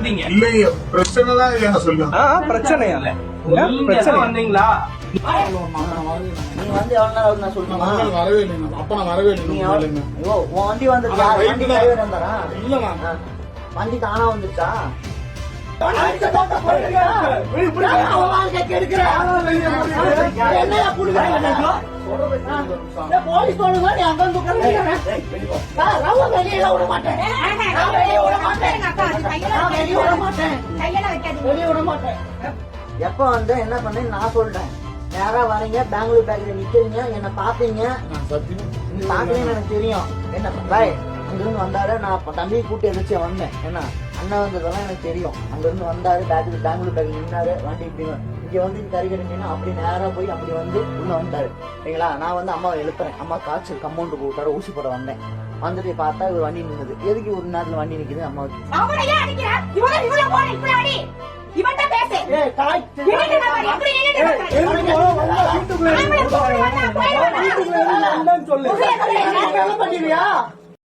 இல்லைங்க பிரச்சனை தான் ஏன் சொல்லுங்க. பிரச்சனையா பிரச்சனை வந்தீங்களா? நீ வந்து எவ்வளவு நேரம் நான் சொல்லணுமா? வரவே இல்லைங்க. அப்ப நான் வரவே இல்லைங்க. உன் வண்டி வந்து வண்டி டிரைவர் வந்தாரா? இல்ல வண்டி தானா வந்துச்சா? போலீஸ் போடுங்க, நீ அங்க வந்து வெளியே விட மாட்டேன், வெளியே விட மாட்டேன். எப்ப வந்து என்ன பண்ணேன்னு நான் சொல்றேன். நேரா வரீங்க, பெங்களூர் பேக்கரி நிக்கிறீங்க, என்ன பாத்தீங்க, பாக்கலன்னு எனக்கு தெரியும். என்ன பாய் அங்கிருந்து வந்தாரு, நான் தம்பி கூட்டி எதிர்த்து வந்தேன். என்ன அண்ணன் வந்ததெல்லாம் எனக்கு தெரியும். அங்கிருந்து வந்தாரு, பெங்களூர் பேக்கரி நின்னாரு, வண்டி இப்படி இங்க வந்து கறி கட்டிங்கன்னா அப்படி நேரா போய் அப்படி வந்து உள்ள வந்தாரு. சரிங்களா? நான் வந்து அம்மாவை எழுப்புறேன். அம்மா காய்ச்சல் கம்பவுண்டு போட்டாரு, ஊசி போட வந்தேன். வந்துட்டு பார்த்தா ஒரு வண்டி நின்னுது. எதுக்கு ஒரு நேரத்துல வண்டி நிக்குது? அம்மாவுக்கு சொல்லு.